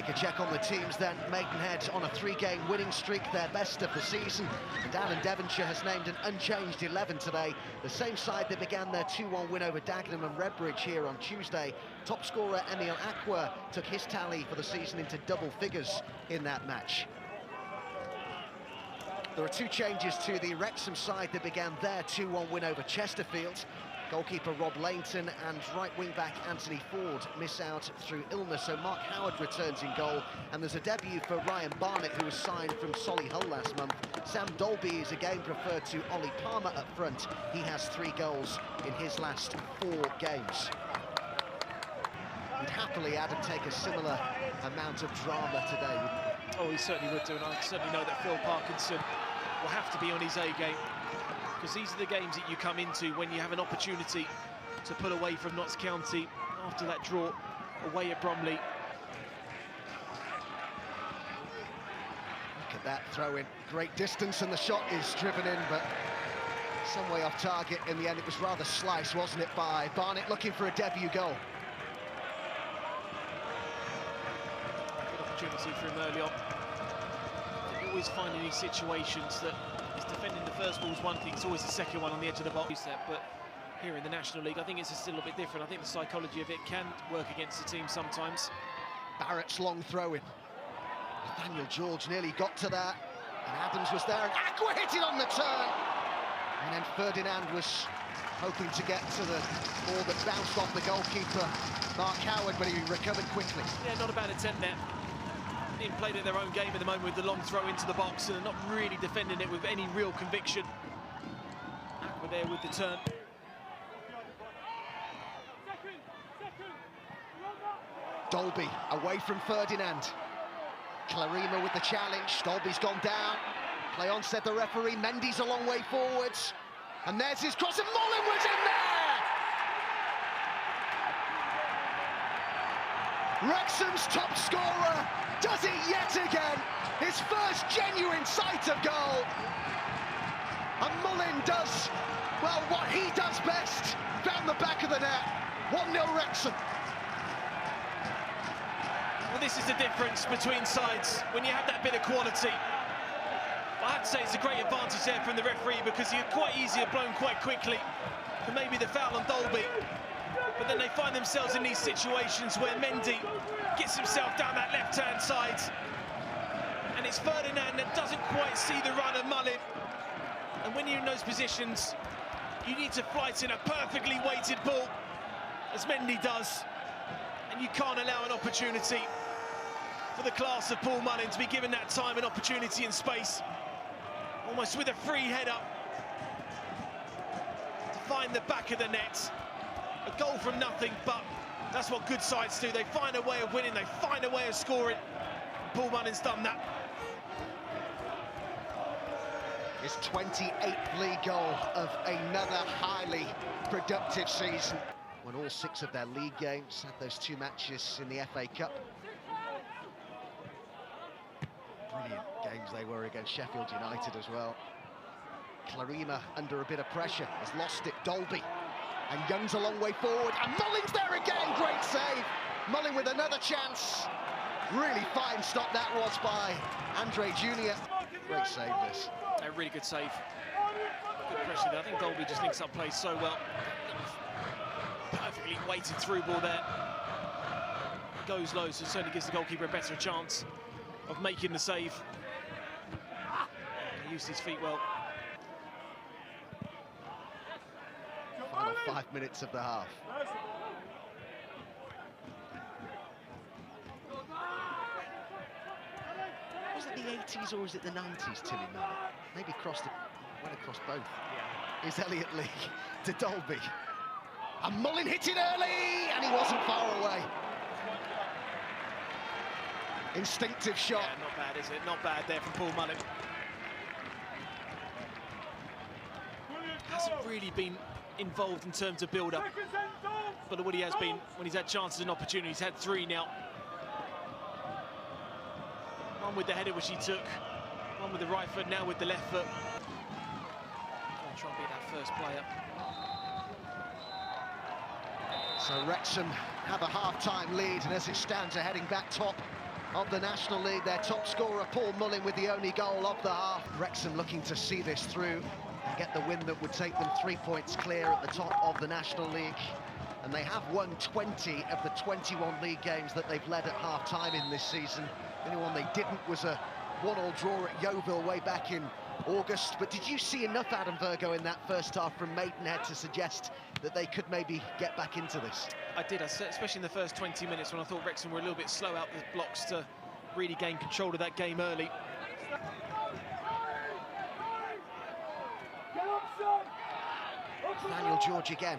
Take a check on the teams then. Maidenhead on a 3-game winning streak, their best of the season. And Alan Devonshire has named an unchanged 11 today. The same side that began their 2-1 win over Dagenham and Redbridge here on Tuesday. Top scorer Emil Aqua took his tally for the season into double figures in that match. There are 2 changes to the Wrexham side that began their 2-1 win over Chesterfield. Goalkeeper Rob Lainton and right wing-back Anthony Ford miss out through illness, so Mark Howard returns in goal. And there's a debut for Ryan Barnett, who was signed from Solihull last month. Sam Dolby is again preferred to Ollie Palmer up front. He has 3 goals in his last 4 games. Would happily, Adam, take a similar amount of drama today. Oh, he certainly would do, and I certainly know that Phil Parkinson will have to be on his A game, because these are the games that you come into when you have an opportunity to pull away from Notts County after that draw away at Bromley. Look at that throw in, great distance, and the shot is driven in, but some way off target in the end. It was rather sliced, wasn't it, by Barnett, looking for a debut goal. Good opportunity for him early on. You always find in these situations that defending the first ball is one thing, it's always the second one on the edge of the box. But here in the National League, I think it's still a bit different. I think the psychology of it can work against the team sometimes. Barrett's long throw in. Nathaniel George nearly got to that, and Adams was there, and Aqua hit it on the turn. And then Ferdinand was hoping to get to the ball that bounced off the goalkeeper, Mark Howard, but he recovered quickly. Yeah, not a bad attempt there. Being played at their own game at the moment with the long throw into the box, and not really defending it with any real conviction. Aqua there with the turn. Dolby away from Ferdinand. Clarima with the challenge. Dolby's gone down. Play on, said the referee. Mendy's a long way forwards. And there's his cross, and Mullin was in there! Wrexham's top scorer does it yet again. His first genuine sight of goal. And Mullin does, well, what he does best. Found the back of the net. 1-0 Wrexham. Well, this is the difference between sides when you have that bit of quality. I have to say it's a great advantage there from the referee, because you're quite easy to blown quite quickly for maybe the foul on Dolby. But then they find themselves in these situations where Mendy gets himself down that left-hand side, and it's Ferdinand that doesn't quite see the run of Mullin. And when you're in those positions, you need to flight in a perfectly weighted ball, as Mendy does, and you can't allow an opportunity for the class of Paul Mullin to be given that time and opportunity and space, almost with a free header, to find the back of the net. A goal from nothing, but that's what good sides do. They find a way of winning, they find a way of scoring. Paul Mullin's done that. His 28th league goal of another highly productive season. Won all 6 of their league games, had those 2 matches in the FA Cup. Brilliant games they were against Sheffield United as well. Clarima under a bit of pressure, has lost it, Dolby. And Young's a long way forward, and Mullin's there again, great save. Mullin with another chance. Really fine stop that was by Andre Jr. Great save this. A really good save. Good pressure there. I think Dolby just links up play so well. Perfectly weighted through ball there. Goes low, so it certainly gives the goalkeeper a better chance of making the save. He used his feet well. Final 5 minutes of the half. Was it the 80s or was it the 90s, Tilly Miller? Maybe went across both. Yeah. Is Elliot Lee to Dolby. And Mullin hit it early, and he wasn't far away. Instinctive shot. Yeah, not bad, is it? Not bad there from Paul Mullin. Hasn't really been involved in terms of build-up, but what he has been when he's had chances and opportunities. Had 3 now. One with the header which he took, one with the right foot, now with the left foot. I'll try and be that first player. So Wrexham have a half-time lead, and as it stands, are heading back top of the National League. Their top scorer, Paul Mullin, with the only goal of the half. Wrexham looking to see this through and get the win that would take them 3 points clear at the top of the National League. And they have won 20 of the 21 league games that they've led at half-time in this season. The only one they didn't was a 1-1 draw at Yeovil way back in August. But did you see enough, Adam Virgo, in that first half from Maidenhead to suggest that they could maybe get back into this? I did, especially in the first 20 minutes when I thought Wrexham were a little bit slow out the blocks to really gain control of that game early. Nathaniel George again.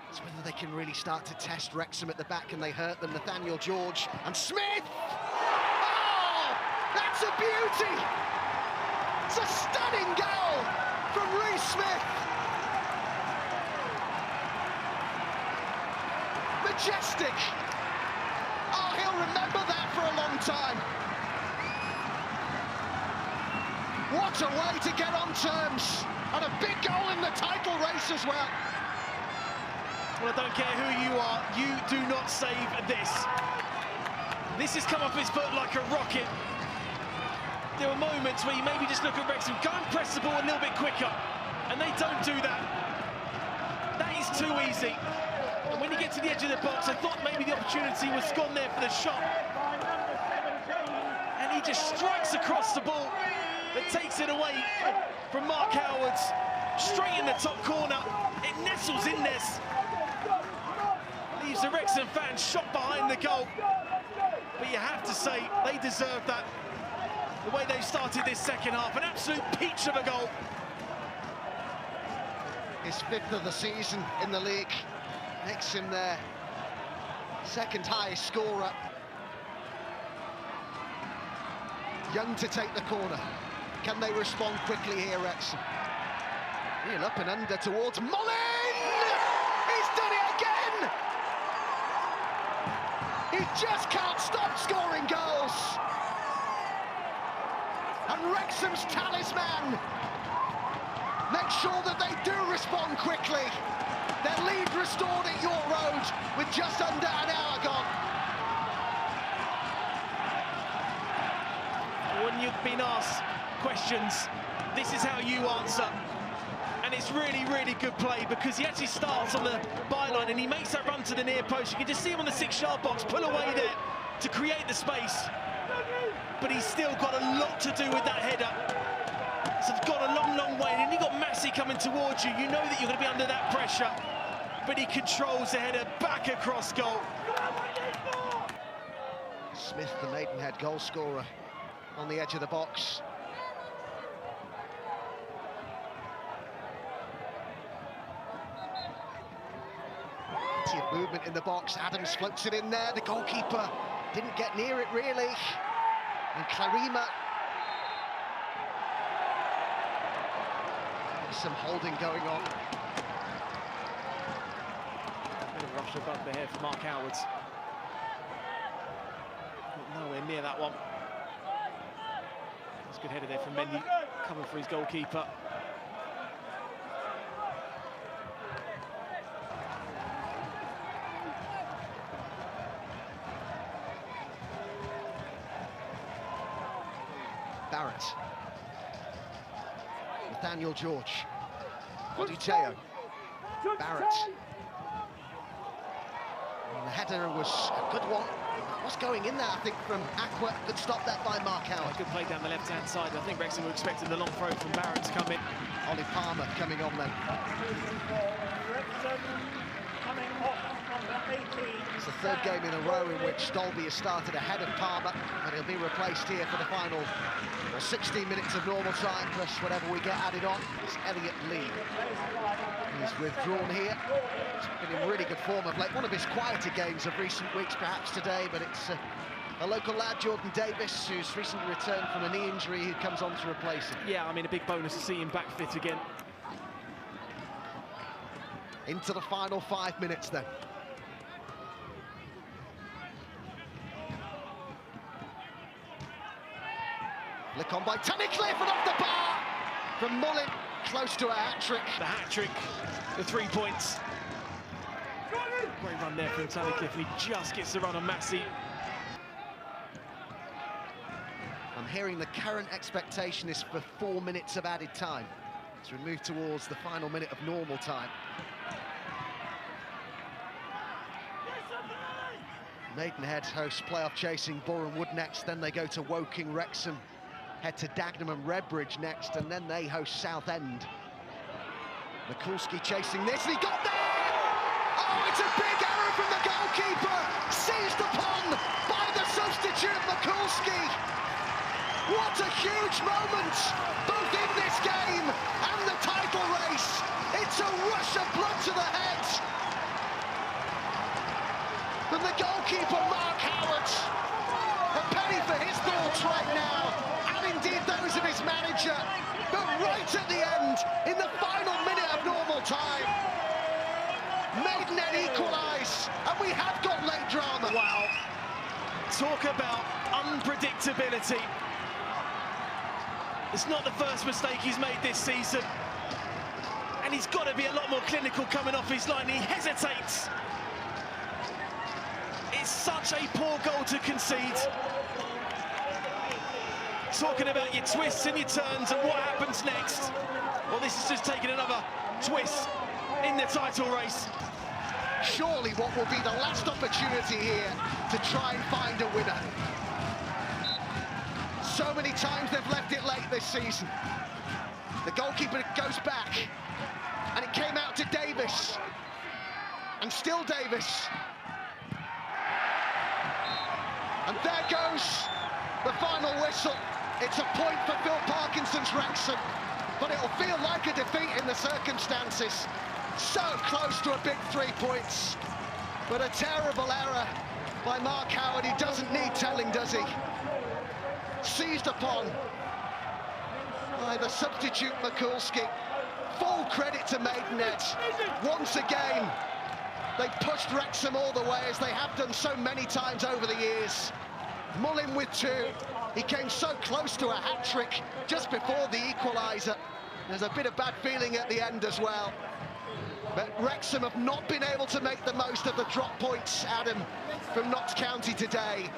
It's whether they can really start to test Wrexham at the back. Can they hurt them? Nathaniel George and Smith! Oh, that's a beauty! It's a stunning goal from Smith. Majestic! Oh, he'll remember that for a long time. What a way to get on terms! And a big goal in the title race as well. Well, I don't care who you are, you do not save this. This has come off his foot like a rocket. There were moments where you maybe just look at Wrexham, go and press the ball a little bit quicker, and they don't do that. That is too easy. And when you get to the edge of the box, I thought maybe the opportunity was gone there for the shot. And he just strikes across the ball that takes it away from Mark Howard, straight in the top corner. It nestles in this. Leaves the Wrexham fans shot behind the goal. But you have to say, they deserve that. The way they've started this second half, an absolute peach of a goal. His 5th of the season in the league makes him their 2nd highest scorer. Young to take the corner. Can they respond quickly here, Wrexham? Real up and under towards Mullin! He's done it again! He just can't stop scoring goals! And Wrexham's talisman makes sure that they do respond quickly. Their lead restored at York Road with just under an hour gone. When you've been asked questions, this is how you answer. And it's really, really good play because he actually starts on the byline and he makes that run to the near post. You can just see him on the 6-yard box, pull away there to create the space. But he's still got a lot to do with that header. So it's gone a long, long way. And then you've got Massey coming towards you. You know that you're going to be under that pressure. But he controls the header back across goal. Smith, the Maidenhead goal scorer, on the edge of the box. Plenty of movement in the box. Adams floats it in there. The goalkeeper didn't get near it, really. And Clarima. Some holding going on. Bit of a rush above the head for Mark Howard. But nowhere near that one. That's a good header there from Mendy, coming for his goalkeeper. Barrett. Nathaniel George. Oduteo. Barrett. And the header was a good one. What's going in there, I think, from Aqua. Good stop that by Mark Howard. Good play down the left-hand side. I think Wrexham were expecting the long throw from Barrett to come in. Ollie Palmer coming on then. It's the 3rd game in a row in which Dolby has started ahead of Palmer, but he'll be replaced here for the final 16 minutes of normal time, plus whatever we get added on. It's Elliot Lee. He's withdrawn here. He's been in really good form of late. One of his quieter games of recent weeks, perhaps today, but it's a local lad, Jordan Davis, who's recently returned from a knee injury, who comes on to replace him. Yeah, I mean, a big bonus to see him back fit again. Into the final 5 minutes then. Flick on by Tunnicliffe and off the bar from Mullin, close to a hat-trick. The hat-trick, the 3 points. Great run there from Tunnicliffe, and he just gets the run on Massey. I'm hearing the current expectation is for 4 minutes of added time as we move towards the final minute of normal time. Maidenhead hosts playoff chasing Boreham Wood next, then they go to Woking, Wrexham, head to Dagenham and Redbridge next, and then they host Southend. Mikulski chasing this, and he got there! Oh, it's a big error from the goalkeeper! Seized upon by the substitute Mikulski! What a huge moment, both in this game and the title race! It's a rush of blood to the head! From the goalkeeper, Mark Howard. A penny for his thoughts right now, and indeed those of his manager. But right at the end, in the final minute of normal time, Maidenhead equalise, and we have got late drama. Wow. Talk about unpredictability. It's not the first mistake he's made this season. And he's got to be a lot more clinical coming off his line. He hesitates. It's such a poor goal to concede. Talking about your twists and your turns and what happens next. Well, this is just taking another twist in the title race. Surely what will be the last opportunity here to try and find a winner. So many times they've left it late this season. The goalkeeper goes back, and it came out to Davis. And still Davis. And there goes the final whistle. It's a point for Phil Parkinson's Wrexham, but it'll feel like a defeat in the circumstances. So close to a big 3 points, but a terrible error by Mark Howard. He doesn't need telling, does he? Seized upon by the substitute Mikulski. Full credit to Maidenhead. Once again, they pushed Wrexham all the way, as they have done so many times over the years. Mullin with 2. He came so close to a hat-trick just before the equaliser. There's a bit of bad feeling at the end as well. But Wrexham have not been able to make the most of the drop points, Adam, from Notts County today.